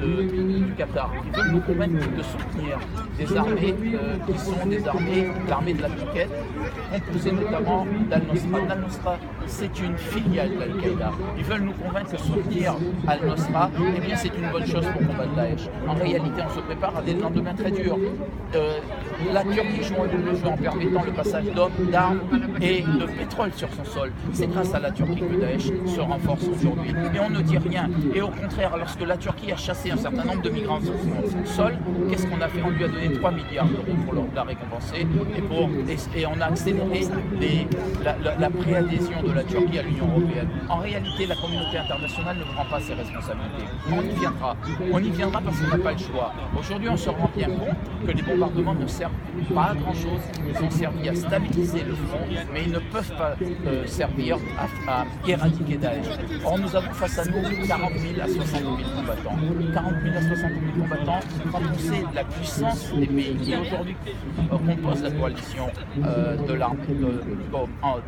du Qatar, qui veulent nous convaincre de soutenir des armées qui sont des armées, l'armée de la conquête, composée notamment d'Al-Nosra. Al-Nosra, c'est une filiale d'Al-Qaïda. Ils veulent nous convaincre que soutenir Al-Nosra, eh bien, c'est une bonne chose pour combattre Daesh. En réalité, on se prépare à des lendemains très durs. La Turquie joue le jeu en permettant le passage d'armes et de pétrole sur son sol. C'est grâce à la Turquie que Daesh se renforce aujourd'hui. Et on ne dit rien. Et au contraire, lorsque la Turquie a chassé un certain nombre de migrants sur son sol, qu'est-ce qu'on a fait? On lui a donné 3 milliards d'euros pour la récompenser et on a accéléré la préadhésion de la Turquie à l'Union européenne. En réalité, la communauté internationale ne prend pas ses responsabilités. On y viendra. On y viendra parce qu'on n'a pas le choix. Aujourd'hui, on se rend bien compte que les bombardements ne servent pas à grand-chose. Ils ont servi à stabiliser le front, mais ils ne peuvent pas servir à éradiquer Daesh. Or, nous avons face à nous 40 000 à 60 000 combattants. 40 000 à 60 000 combattants, quand on sait la puissance des pays qui aujourd'hui composent la coalition de l'armée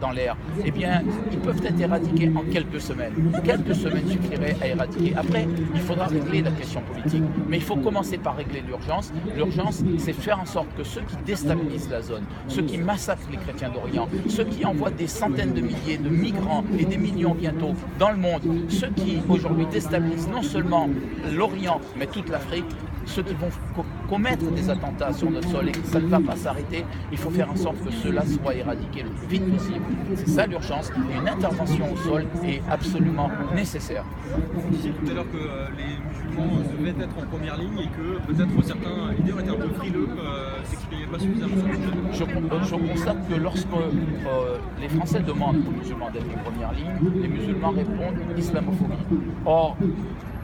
dans l'air, eh bien, ils peuvent être éradiqués en quelques semaines. Quelques semaines suffiraient à éradiquer. Après, il faudra régler la question politique. Mais il faut commencer par régler l'urgence. L'urgence, c'est faire en sorte que ceux qui déstabilisent la zone, ceux qui massacrent les chrétiens d'Orient, ceux qui envoient des centaines de milliers de migrants et des millions bientôt dans le monde, ceux qui aujourd'hui déstabilisent non seulement l'Orient, mais toute l'Afrique, ceux qui vont commettre des attentats sur notre sol et que ça ne va pas s'arrêter, il faut faire en sorte que cela soit éradiqué le plus vite possible. C'est ça l'urgence. Une intervention au sol est absolument nécessaire. Vous disiez tout à l'heure que les musulmans devaient être en première ligne et que peut-être certains leaders étaient un peu frileux, s'exprimaient pas suffisamment sur le sujet. Je constate que lorsque les Français demandent aux musulmans d'être en première ligne, les musulmans répondent islamophobie. Or,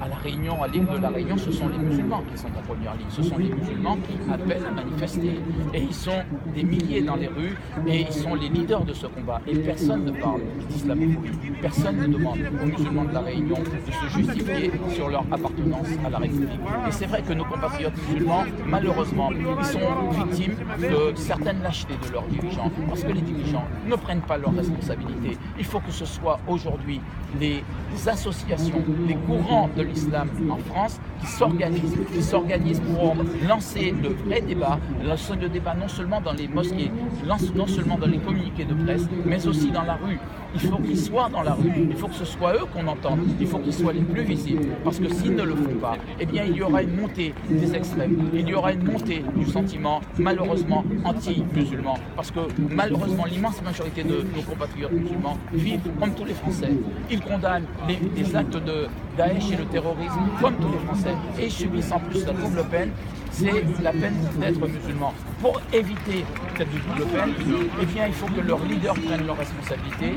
à La Réunion, à l'île de La Réunion, ce sont les musulmans qui sont en première ligne. Ce sont les musulmans qui appellent à manifester. Et ils sont des milliers dans les rues et ils sont les leaders de ce combat. Et personne ne parle d'islamophobie. Personne ne demande aux musulmans de La Réunion de se justifier sur leur appartenance à la République. Et c'est vrai que nos compatriotes musulmans, malheureusement, ils sont victimes de certaines lâchetés de leurs dirigeants. Parce que les dirigeants ne prennent pas leurs responsabilités. Il faut que ce soit aujourd'hui les associations, les courants de l'islam en France qui s'organisent pour lancer le vrai débat, lancer le débat non seulement dans les mosquées, non seulement dans les communiqués de presse, mais aussi dans la rue. Il faut qu'ils soient dans la rue, il faut que ce soit eux qu'on entende, il faut qu'ils soient les plus visibles, parce que s'ils ne le font pas, eh bien il y aura une montée des extrêmes, il y aura une montée du sentiment malheureusement anti-musulman, parce que malheureusement l'immense majorité de nos compatriotes musulmans vivent comme tous les Français. Ils condamnent les actes de Daesh et le terrorisme comme tous les Français et subissent en plus la double peine, c'est la peine d'être musulman. Pour éviter cette double peine, eh bien, il faut que leurs leaders prennent leurs responsabilités.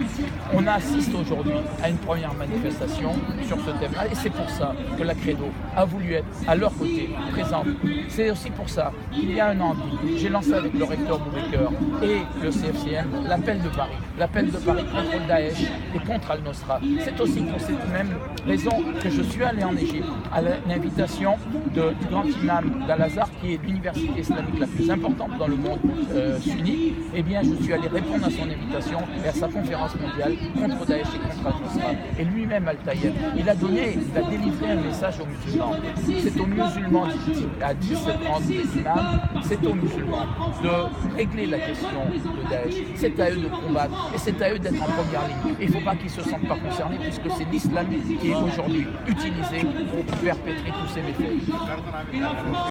On assiste aujourd'hui à une première manifestation sur ce thème-là et c'est pour ça que la Credo a voulu être à leur côté, présente. C'est aussi pour ça qu'il y a un an, j'ai lancé avec le recteur Boubaker et le CFCM l'appel de Paris. L'appel de Paris contre Daesh et contre Al-Nosra. C'est aussi pour cette même raison que je suis allé en Égypte à l'invitation du grand imam d'Al-Azhar, qui est l'université islamique la plus importante dans le monde sunnite. Eh bien, je suis allé répondre à son invitation et à sa conférence mondiale contre Daesh et contre Al-Nosra. Et lui-même, Al-Tayeb, il a délivré un message aux musulmans. C'est aux musulmans, à 17h30 des imams, c'est aux musulmans de régler la question de Daesh. C'est à eux de combattre et c'est à eux d'être en première ligne. Il ne faut pas qu'ils ne se sentent pas concernés puisque c'est l'islam qui est aujourd'hui utilisé pour perpétrer tous ces méfaits.